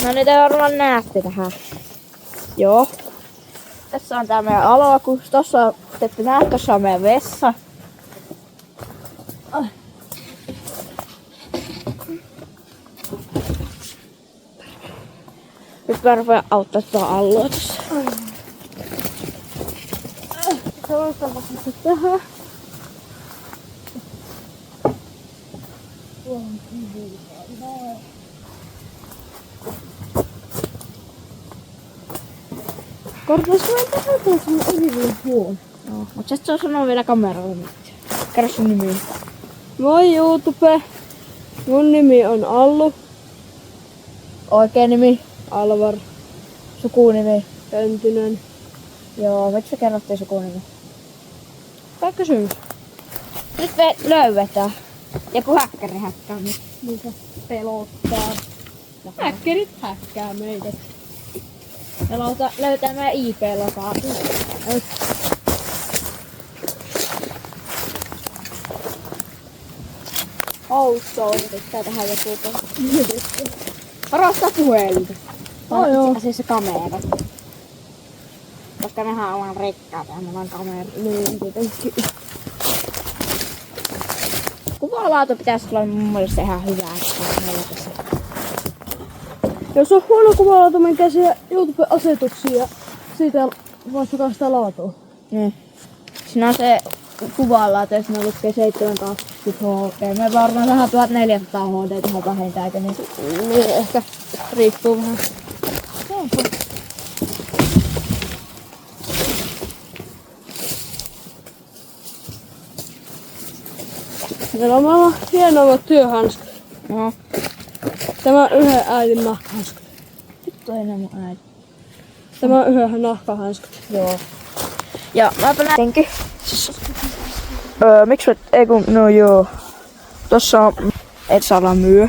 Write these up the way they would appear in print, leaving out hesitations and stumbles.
No niin, te varmaan näette tähän. Joo. Tässä on tää meidän aloakus. Tossa te ette näe, tossa on meidän vessa. Nyt mä rupean auttaa tuota Alloa tossa. Se on vasta tähän. Korvaas mä en tähän tuossa yliviin huono. Joo, mut sit se on sanonut vielä kameralla nyt. Kerro sun nimi. Moi YouTube. Mun nimi on Allu. Oikea nimi. Alvar. Sukunimi. Penttinen. Joo, miksi sä kerrottiin sukunimi? Tää kysymys. Nyt me löydetään. Joku häkkäri häkkää nyt. Mitä pelottaa? Häkkerit häkkää meitä. Me löytää meidän IP-lokaatio. Outoa, yrittää tähän joku. Varastaa puhelinta. Joo. Itse asiassa kamera. Koska mehän ollaan rekkaita ja meillä on kamera. Niin, tietenkin. Kuvalaatu pitäisi olla mun mielestä ihan hyvää. Jos on huono kuvalaatu, menkää siellä YouTube-asetuksiin ja siitä vastakaa sitä laatua. Niin. Siinä on se kuvalaatu, jos ne lukee 720 HD. Me varmaan vähän 1400 HD tähän vähintääkö, niin ehkä riippuu vähän. Meillä on maailman hienoimmat työhanskat. No. Tämä on yhden äidin nahkahanskat. Vittu ei mun äiti. Tämä on yhden nahkahanskat. Joo. Ja mäpä näinkin. Miksi ei kun, no joo. Tossa on, et saa olla myö.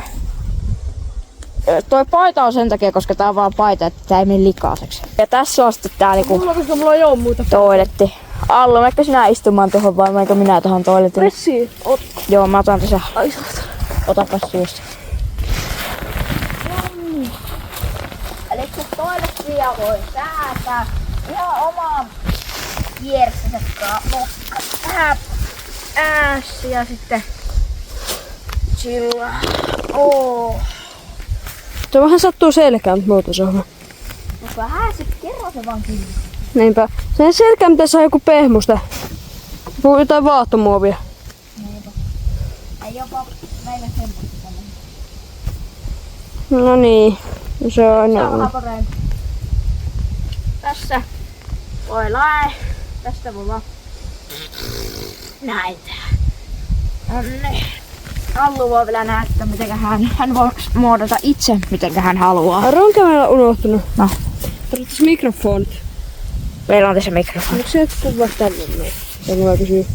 Toi paita on sen takia, koska tää on vaan paita, että tää ei mene likaiseksi. Ja tässä on sitten tää niinku Koska mulla ei oo muuta. toiletti. Allu, meikö sinä istumaan tuohon vai meikö minä tuohon toilettiin? Pressi. Joo, mä otan tässä. Ai saat. Otapas suusta. Eli se toilettia voi säätää ihan omaan kierränsä nokka. Vähän äässä ja sitten chillaa. Se vähän sattuu selkään, mutta muuta se on. Mutta vähän sit kerro se vaan kyllä. Niinpä. Sen selkään pitäisi saada joku pehmusta. Jotain vaahtomuovia. Niinpä. Ei jopa meillä semmoista. No niin. Se on Se on vähän parempi. Tässä voi lae. Tästä voi vaan näin tehdä. Nonni. Allu voi vielä näyttää miten hän voi muodata itse miten hän haluaa. Onko meillä unohtunut? No. Tarvittais mikrofonit. Meillä on tässä mikrofoni. Onko se kuvaa tänne noin? Sen voi kysyä.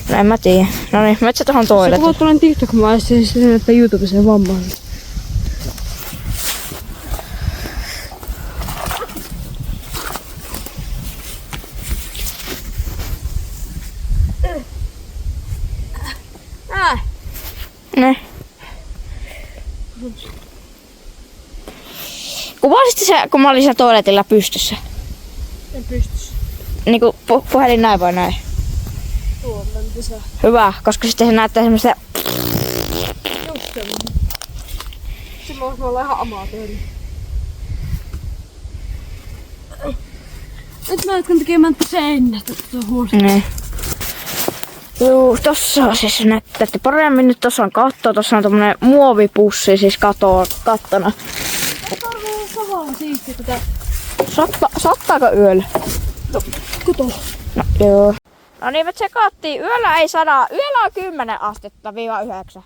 No en mä tiedä. No niin, metsä tohon Se toilet. kuvat tulen TikTok-maista ja sitten näyttää YouTubessa vammaan. Ne. Kuvasitte se, kun mä olin siellä toiletilla pystyssä? En pystys. Niinku puhelin näin vai näin? Tuolla lisää. Hyvä, koska sitten se näyttää semmoista. Just semmoinen. Se voisi olla ihan amatööri. Nyt mä jatkan tekemään seinät, että se on huono. Ne. Juu, tossa on siis näyttätte paremmin. Nyt tossa on katto, tossa on tommonen muovipussi siis kattona. Tarvii sahalla siistiä tätä. Sattaako yöllä? No, kato. No joo. No niin, me tsekattiin. Yöllä ei 100. Yöllä on 10 astetta viiva 9.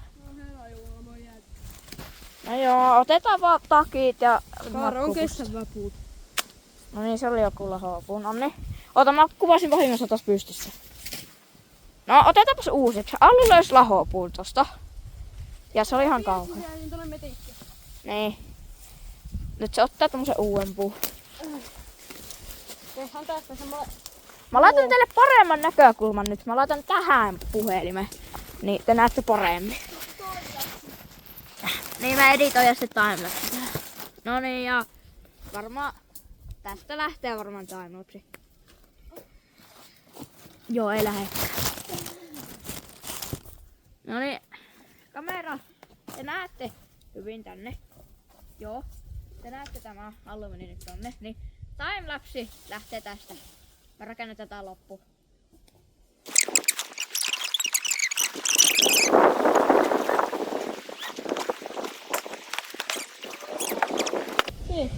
No joo, otetaan vaan takit ja Kaara on kestävä puut. No niin, se oli joku lahopuu. No niin. Ota, mä kuvasin vahingossa tossa pystyssä. No, otetaanpas uusiksi. Allu löysi lahopuun tosta. Ja se oli ihan kauhea. Niin. Nyt se ottaa tommosen uuden puun. Tehdään tästä semmoinen. Mä laitan teille paremman näkökulman nyt. Mä laitan tähän puhelimen. Niin te näette paremmin. Niin mä editoin ja sitten timelapse. No niin, ja varmaan tästä lähtee varmaan timelapsi. Joo, ei lähdekään. No niin, kamera, te näette hyvin tänne. Joo, te näette tämä alue meni nyt tonne. Niin timelapsi lähtee tästä. Me rakennetaan tää loppu. Niin.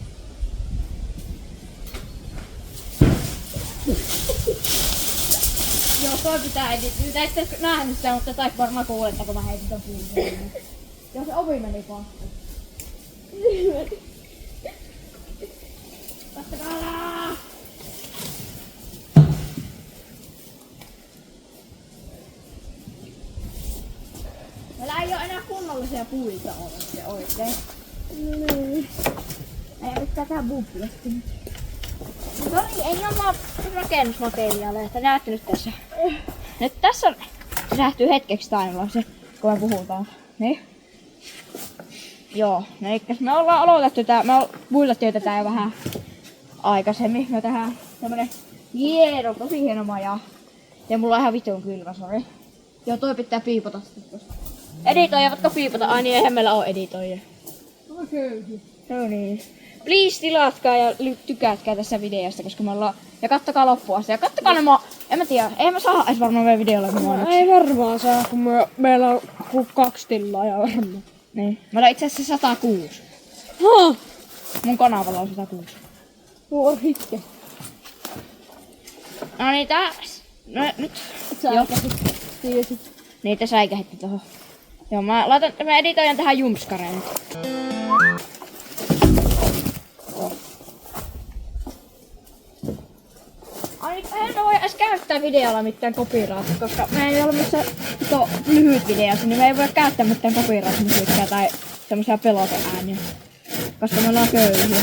Joo, toi pitää editoida. Te ette nähnyt sitä, mutta tai varmaan kuulette, kun mä heitin ton puun. Joo, se ovi meni kohta. Kattokaa! Meillä ei oo enää kunnollisia puita ole se oikein. Niin. Ei mitään tähän bubblesti. No niin, ei ole rakennusmateriaaleja, että näette nyt tässä. Nyt tässä pysähtyy hetkeksi timelapse, kun me puhutaan. Niin. Joo, no eikäs me ollaan aloitettu tää, me buildattiin tätä jo vähän aikaisemmin. Me tehdään tämmönen tosi hieno maja. Ja mulla on ihan vitun kylmä, sori. Joo, toi pitää piipota sitten. Editoijavatko piipota? Ai niin, eihän meillä oo editoijia. On köyhi. No niin. Please tilatkaa ja tykätkää tässä videosta, koska me ollaan... Ja kattokaa loppuun asti. Ja kattokaa ne en mä tiedä, eihän me saada edes varmaan meidän videolle mainoksia. Ei varmaan saa, kun meillä on 2 tilaa ja varmaan. Niin. Meillä on itse asiassa 106. Haa! Mun kanavalla on 106. Mulla on hitke. No niin, taas. No nyt. Sä Joo. tiesit. Niitä säikähitti tohon. Joo, mä editoijan tähän jumpskareen nyt. Ai, en voi edes käyttää videolla mitään copyrightia, koska me ei ole missään lyhyt videossa, niin me ei voi käyttää mitään copyright-musiikkia tai semmosia peloteääniä. Koska me ollaan köyhiä.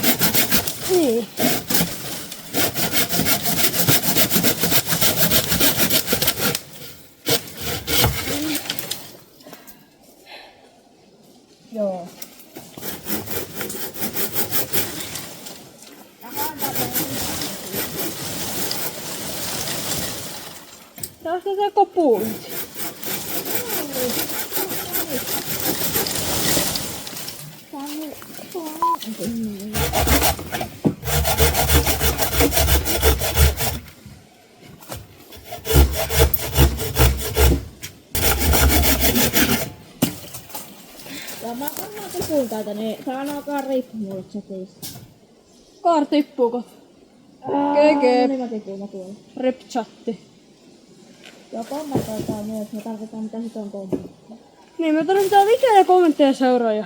Niin. Joo. Tästä se kopuulit. Ja mä varmaan tipun täältä, niin sanokaa riippu mulle chatissa. Kaar tippuuko? No GG. niin mä tipun, mä tuolla. Rip-chatti. Joo, kommentoikaa myös, me tarvitaan mitä sit on kommentteja. Niin, me tarvitaan likää ja kommentteja seuraajia.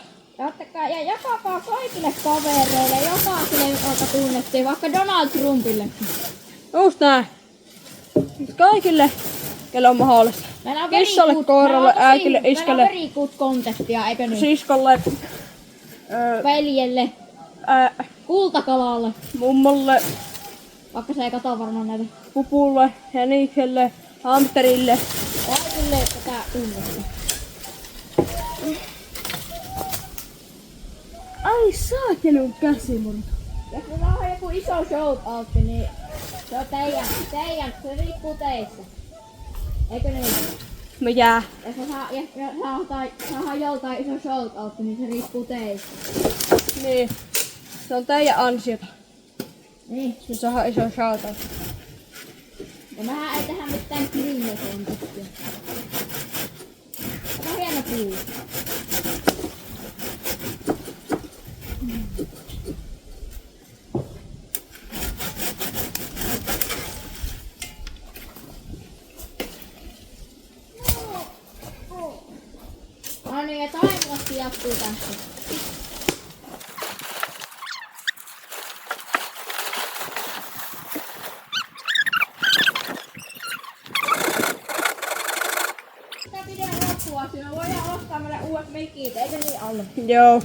Ja jakakaa kaikille kavereille, jokaiselle, joka tunnettiin, vaikka Donald Trumpillekin. Just näin. Kaikille, kelle on mahdollista. Meillä on Kissalle, koiralle, äitille, iskälle, Meillä on very good contestia, eikö niin? siskolle, Veljelle, kultakalalle, mummolle, vaikka se ei kato varmaan näitä. pupulle, jänikselle, hamsterille. Kaikille tätä tunnetta. Ai saakelun käsimurto. Jos meillä on joku iso shoutout, niin se on se riippuu teistä. Eikö niin? No jää. Jos saadaan joltain iso shoutout, niin se riippuu teistä. Niin. Se on teidän ansiota. Niin. Se saa iso shoutout. Ja mehän ei tehdä mitään grillikontistia. Aika hieno puu. No niin, ja timelapse jatkuu tästä. Tää videon loppua, siinä voidaan ostaa meille uudet mikit, eikö niin alle? Joo.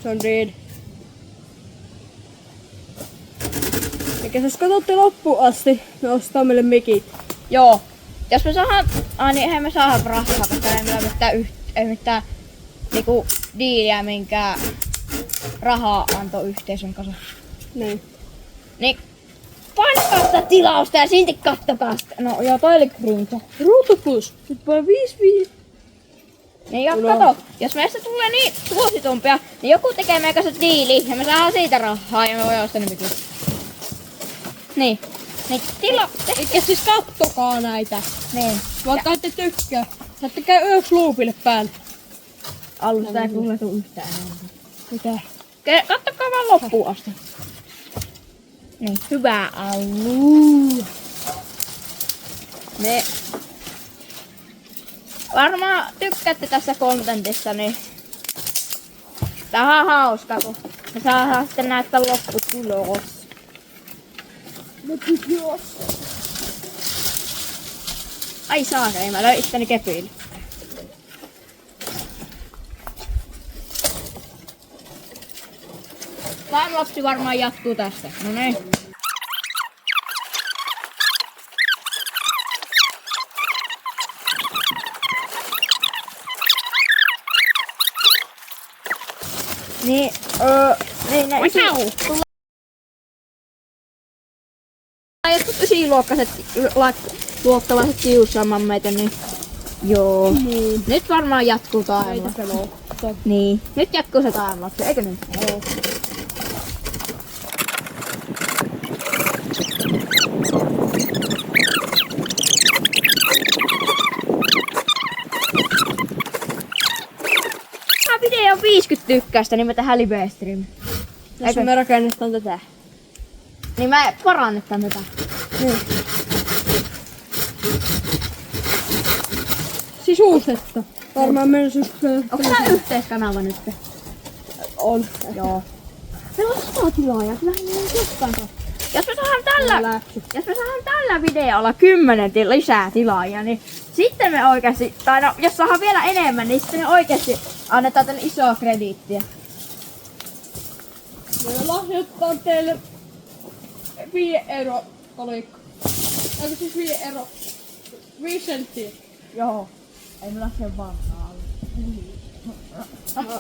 Se on dead. Eikä jos katsotte loppuun asti, me ostaa meille mikit. Joo. Jos me saadaan... niin eihän me saada rahaa, koska ei meillä ole mitään niinku diiliä minkään rahaa antoi yhteisön kanssa. Niin. Niin painakaa sitä tilausta ja silti kattokaa sitä. No joo, toi oli cringe. Ruutu plus. Nyt vaan 5. Niin ja No. kato, jos meistä tulee niin suositumpia, niin joku tekee meidän kanssa diili ja me saadaan siitä rahaa ja me voidaan ostaa ne mykyt. Niin. Niin Eikä siis kattokaa näitä. Niin. Vaikka ette tykkää. Saatte käy yöks loopille päälle. Alusta ei kuule tuu yhtään enempää. Mitä? Kattokaa vaan loppuun asti. Niin, hyvä allu. Me varmaan tykkäätte tässä kontentissa, niin tää on hauska, kun me saadaan sitten näyttää lopputulos. Ai saakeli, mä löin itteni kepille. Timelapsi varmaan jatkuu tästä. No niin. Niin, ne jotkut luokkalaiset kiusaamaan meitä, niin joo. Niin. Nyt varmaan jatkuu Meitä timelapsi. pelottaa. Niin, nyt jatkuu se timelapsi, eikö nyt? Joo. Tämä video on 50 tykkäystä, niin me tehdään live stream. Jos Eikö? me rakennetaan tätä. Niin mä parannetaan tätä. Niin. Sisuusetta. Varmaan meidän Onko tää yhteiskanava nyt? on. Joo. Meillä on 100 tilaajaa, kyllähän meillä on jostain. Jos me saadaan tällä videolla 10 lisää tilaajia, niin sitten me oikeasti, tai no, jos saadaan vielä enemmän, niin sitten me oikeasti annetaan tänne isoa krediittiä. Me lahjoittaa teille 5 € kolikko. Eikö siis 5 €? 5 senttiä. Joo. Ei me sen vanhaa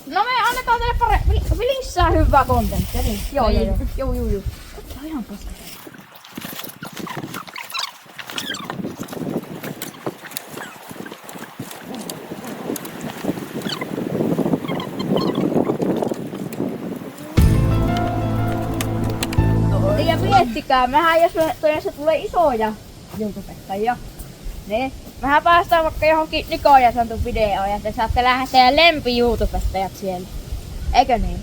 no me annetaan teille lisää hyvää kontenttia, niin. Joo. Tää on ihan paska. Ja miettikää, mehän jos se tulee isoja YouTubettajia, niin mehän päästään vaikka johonkin Niko ja Santun videoon ja te saatte lähteä teidän lempi YouTubettajat siellä. Eikö niin?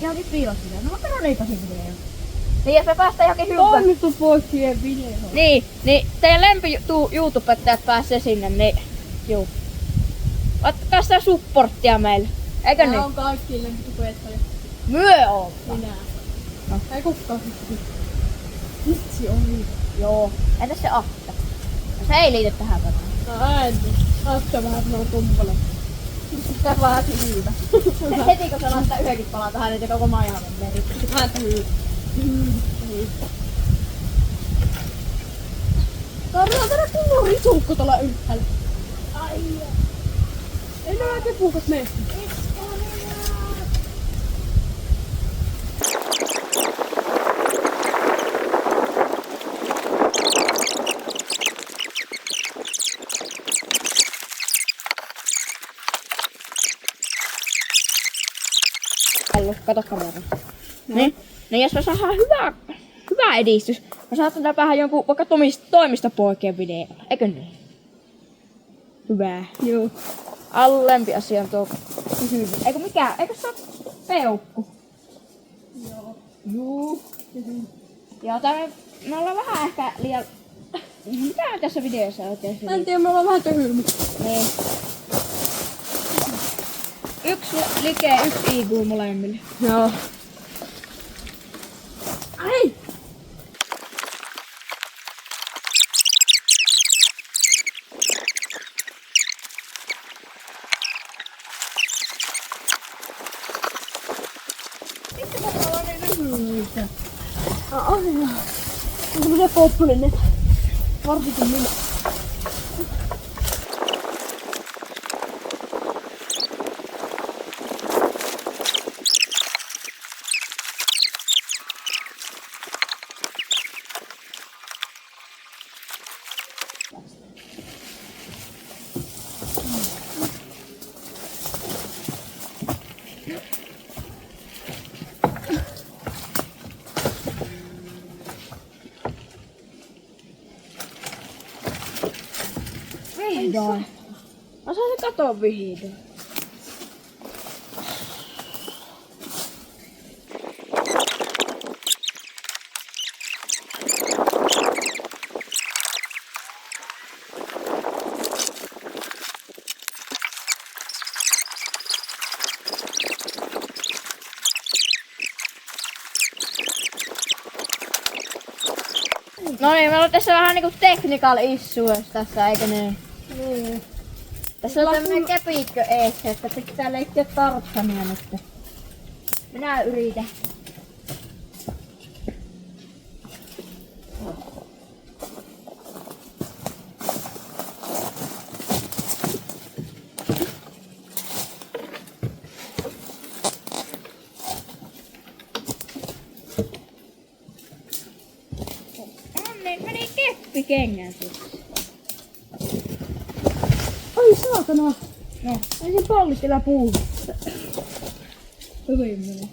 Johonkin piilosvideo. No mä perun niitä videoja. Niin jos me päästään johonkin hyvään. Onnistu poikien video. Niin teidän lempi YouTubettajat pääsee sinne, niin juu. Ottakaa sitä supporttia meille. Eikö niin? Tää on kaikki lempitupettaja. Myö on. Minä. No. Ei kukaan. Vitsi on. Joo. Entäs se Akka? No se ei liity tähän päivään. No äänti. Akka vähän sanoo kumpale. Sitä vaan hyvä. Heti kun sä laittaa yhdenkin palan tähän, niin koko maja menee rikki. Ääntä hyvä. Tarvitaan tänä kunnon risuukko tuolla ylhäällä. Ai. Ei nämä kepuukat mene. Kato kameraa. Niin jos me saadaan hyvä edistys, me saadaan vähän jonkun vaikka toimistopoikien video. Eikö niin? Hyvä. Joo. Lempi asia on tuo hyvä. Eikö mikään? Eikö se ole peukku? Joo. Juu. Joo, me ollaan vähän ehkä liian... Mitä on tässä videossa oikein? Mä en tiedä, me ollaan vähän tyhjyllä. Niin. 1 like, 1 IQ molemmille. Joo. Ai! Miksi me ollaan niin lyhyitä? On semmosia poppulinne. Varsinkin minä. vihdoin. Mä saan se katon vihdoin. No niin, meillä on tässä vähän niinku technical issues tässä, eikö niin? Niin. Tässä on tämmönen kepikkö eessä, että pitää leikkiä tartsamia nyt. Minä yritän. Niin, meni keppi kengän sisään. Ai saatana! No. Ei se pallistella puuhun. Hyvin meni.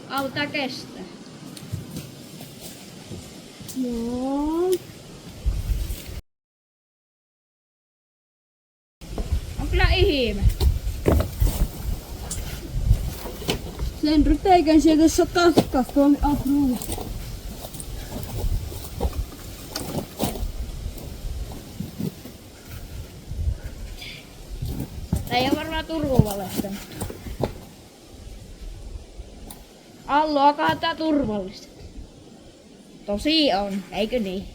Auta kestää. Joo. On kyllä ihme. Sen ryteikän sieltä saa taskas tuonne afruun. Tää ei oo varmaan Turun valetta. Alloakaan tää turvallista. Tosi on, eikö niin?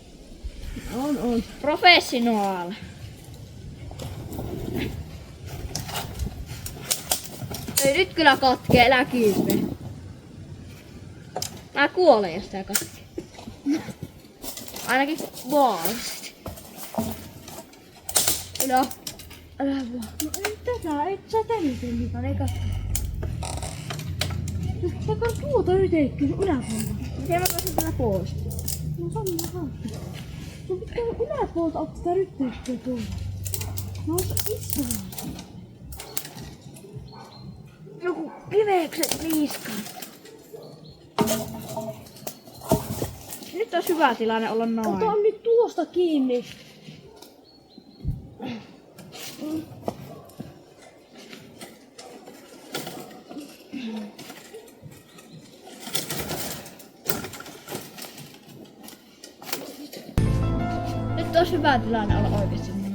On. Professional. Ei nyt kyllä katkee, älä kiipe. Mä kuolen, jos tää katkee. Ainakin vuosi. No, älä vaan. No ei tätä, et sä tänne mitään. No niin katkee. Sä tuota ryteikköä yläpuolella. Miten mä pääsin täällä pois? No samalla kautta. Sun pitää yläpuolta ottaa sitä ryteikköä tuolla. No se iso. Joku kivekset niskaan. Nyt on hyvä tilanne olla noin. Ota nyt tuosta kiinni. Nyt on hyvä tilanne olla oikeesti noin.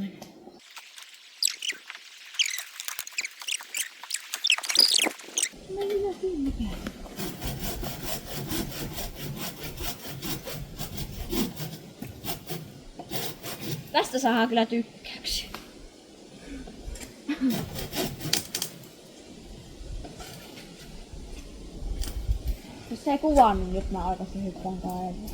Tästä saadaan kyllä tykkäyksiä. Jos se ei kuvannut, nyt mä aikaisin hyppään kaivoon.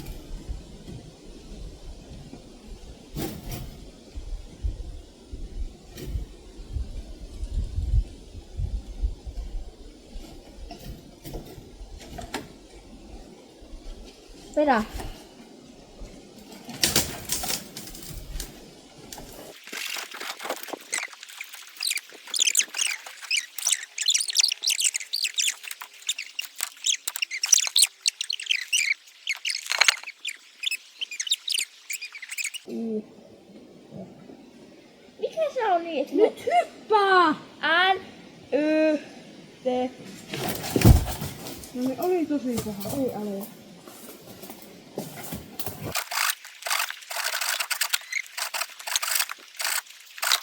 Vedä. Mikä se on niin, että Nyt hyppää! N, Y, T. No niin, oli tosi paha. Ei aloja.